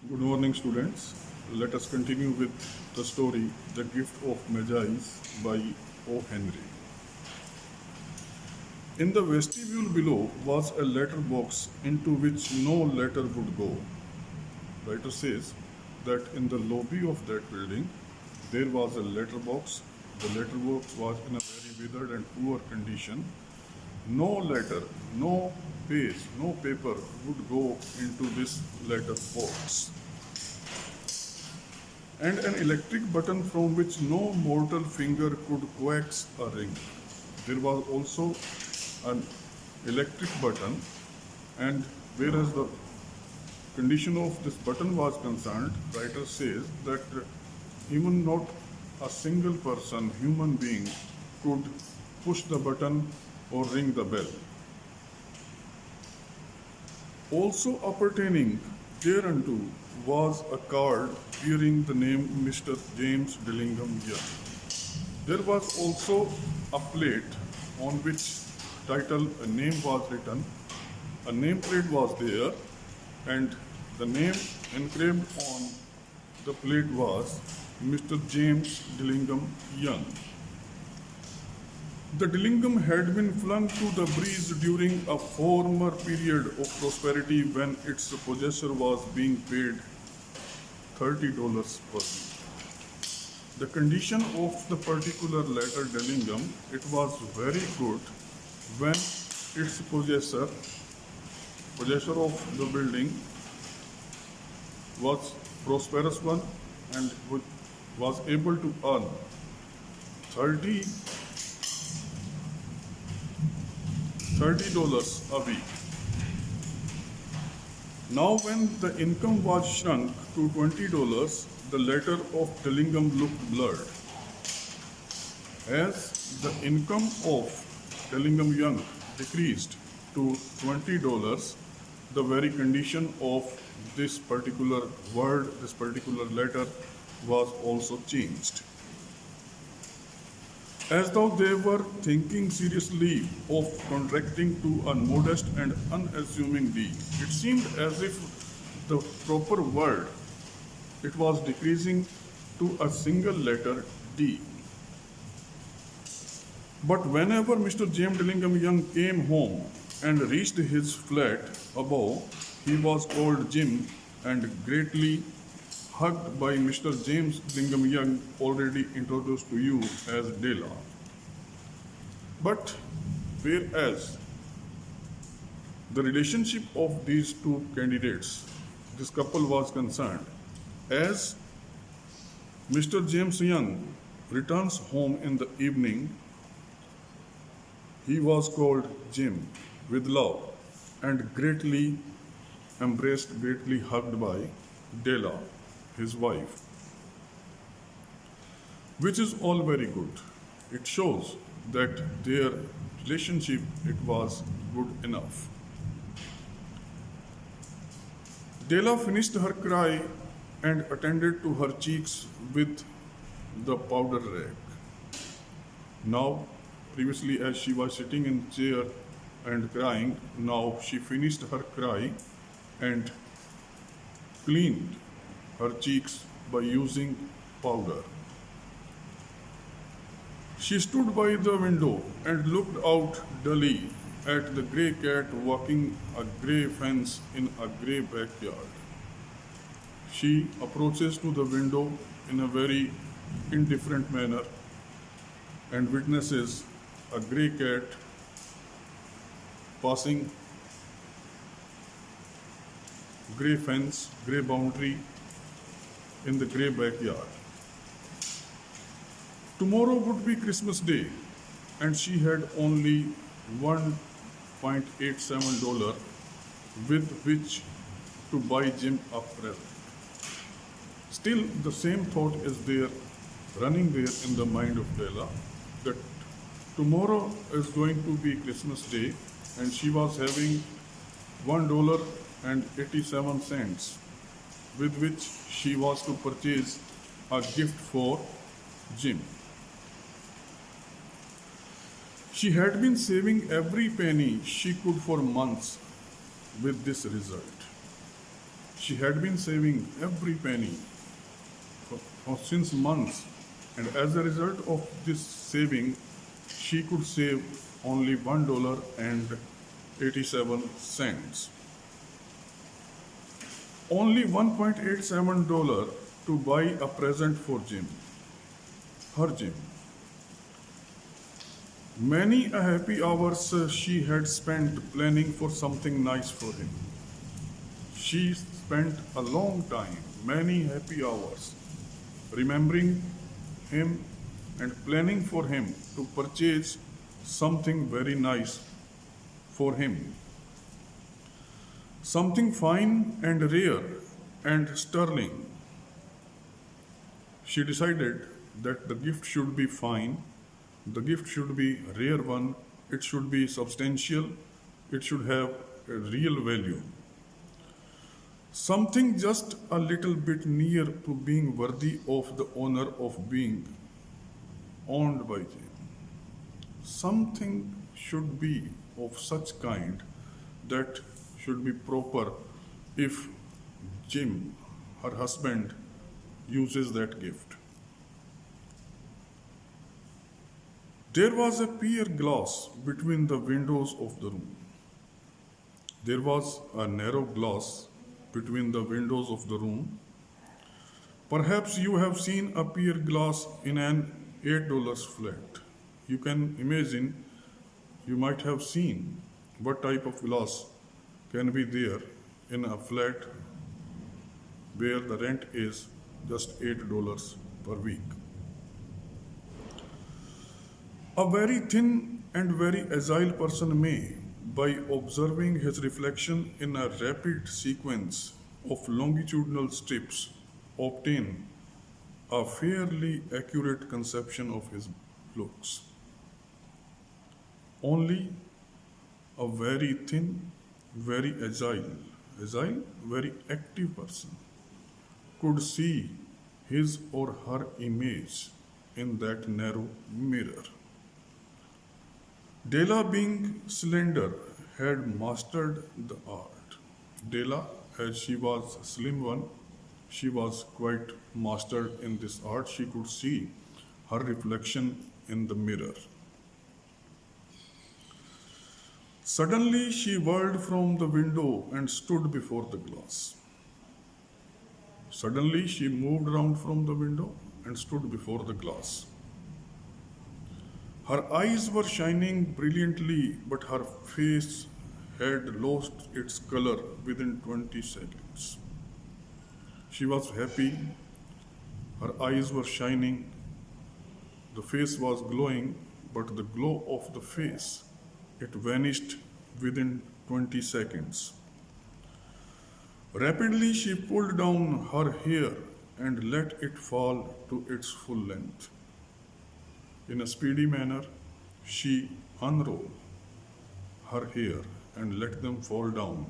Good morning, students. Let us continue with the story The Gift of Magi by O. Henry. In the vestibule below was a letter box into which no letter would go. Writer says that in the lobby of that building there was a letter box. The letter box was in a very withered and poor condition. No letter, no page, no paper would go into this letter box. And an electric button from which no mortal finger could coax a ring. There was also an electric button, and whereas the condition of this button was concerned, writer says that even not a single person, human being, could push the button or ring the bell. Also appertaining thereunto was a card bearing the name Mr. James Dillingham Young. There was also a plate on which title a name was written. A nameplate was there, and the name engraved on the plate was Mr. James Dillingham Young. The Dillingham had been flung to the breeze during a former period of prosperity when its possessor was being paid $30 per week. The condition of the particular letter Dillingham, it was very good when its possessor of the building was prosperous one and was able to earn $30 a week. Now when the income was shrunk to $20, the letter of Dillingham looked blurred. As the income of Dillingham Young decreased to $20, the very condition of this particular word, this particular letter was also changed. As though they were thinking seriously of contracting to a modest and unassuming deed, it seemed as if the proper word, it was decreasing to a single letter D. But whenever Mr. James Dillingham Young came home and reached his flat above, he was called Jim and greatly hugged by Mr. James Dillingham Young, already introduced to you as Dela. But whereas the relationship of these two candidates, this couple was concerned, as Mr. James Young returns home in the evening, he was called Jim with love and greatly embraced, greatly hugged by Dela, his wife, which is all very good. It shows that their relationship, it was good enough. Dela finished her cry and attended to her cheeks with the powder rag. Now, previously as she was sitting in chair and crying, now she finished her cry and cleaned her cheeks by using powder. She stood by the window and looked out dully at the grey cat walking a grey fence in a grey backyard. She approaches to the window in a very indifferent manner and witnesses a grey cat passing grey fence, grey boundary in the grey backyard. Tomorrow would be Christmas Day, and she had only $1.87 with which to buy Jim a present. Still, the same thought is there, running there in the mind of Dela, that tomorrow is going to be Christmas Day, and she was having $1.87 with which she was to purchase a gift for Jim. She had been saving every penny she could for months with this result. She had been saving every penny since months, and as a result of this saving, she could save only $1.87. Only $1.87 to buy a present for Jim, her Jim. Many a happy hours she had spent planning for something nice for him. She spent a long time, many happy hours, remembering him and planning for him to purchase something very nice for him. Something fine and rare and sterling. She decided that the gift should be fine, the gift should be a rare one, it should be substantial, it should have a real value. Something just a little bit near to being worthy of the honor of being owned by Jim. Something should be of such kind that should be proper if Jim, her husband, uses that gift. There was a pier glass between the windows of the room. There was a narrow glass between the windows of the room. Perhaps you have seen a pier glass in an $8 flat. You can imagine, you might have seen what type of glass can be there in a flat where the rent is just $8 per week. A very thin and very agile person may, by observing his reflection in a rapid sequence of longitudinal strips, obtain a fairly accurate conception of his looks. Only a very thin, very very active person could see his or her image in that narrow mirror. Della, being slender, had mastered the art. Della, as she was a slim one, she was quite mastered in this art. She could see her reflection in the mirror. Suddenly, she whirled from the window and stood before the glass. Suddenly, she moved round from the window and stood before the glass. Her eyes were shining brilliantly, but her face had lost its color within 20 seconds. She was happy, her eyes were shining, the face was glowing, but the glow of the face, it vanished within 20 seconds. Rapidly, she pulled down her hair and let it fall to its full length. In a speedy manner, she unrolled her hair and let them fall down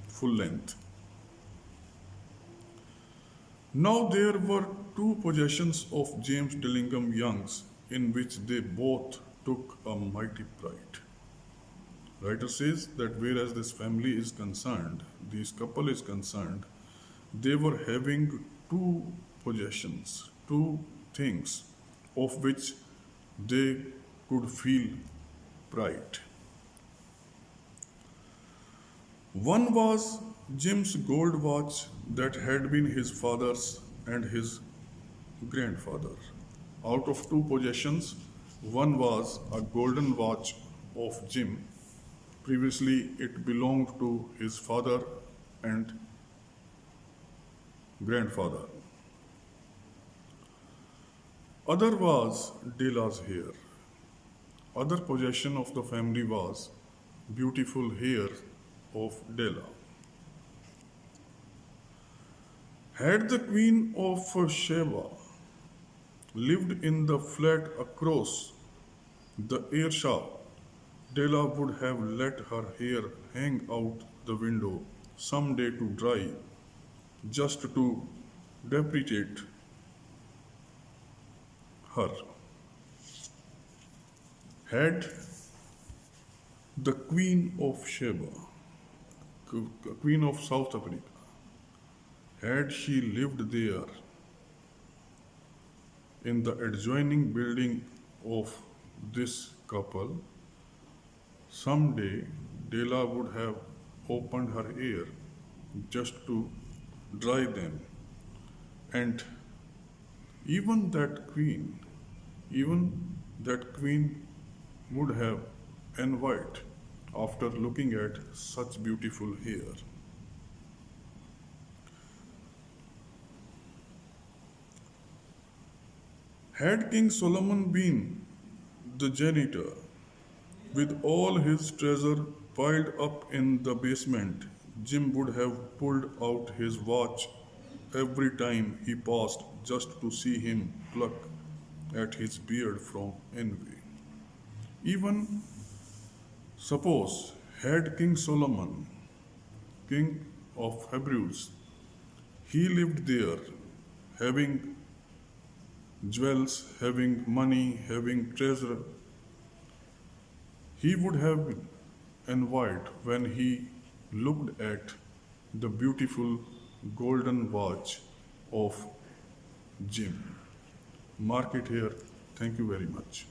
full length. Now there were two possessions of James Dillingham Young's in which they both took a mighty pride. Writer says that whereas this family is concerned, this couple is concerned, they were having two possessions, two things of which they could feel pride. One was Jim's gold watch that had been his father's and his grandfather. Out of two possessions, one was a golden watch of Jim. Previously, it belonged to his father and grandfather. Other was Della's hair. Other possession of the family was beautiful hair of Della. Had the Queen of Sheba lived in the flat across the air shaft, Della would have let her hair hang out the window some day to dry, just to depreciate her. Had the Queen of Sheba, Queen of South Africa, Had she lived there, in the adjoining building of this couple, someday Della would have opened her ear just to dry them. And even that queen, even that queen would have envied after looking at such beautiful hair. Had King Solomon been the janitor, with all his treasure piled up in the basement, Jim would have pulled out his watch every time he passed just to see him pluck at his beard from envy. Even suppose, had King Solomon, king of Hebrews, he lived there, having jewels, having money, having treasure, he would have envied when he looked at the beautiful golden watch of Jim. Mark it here. Thank you very much.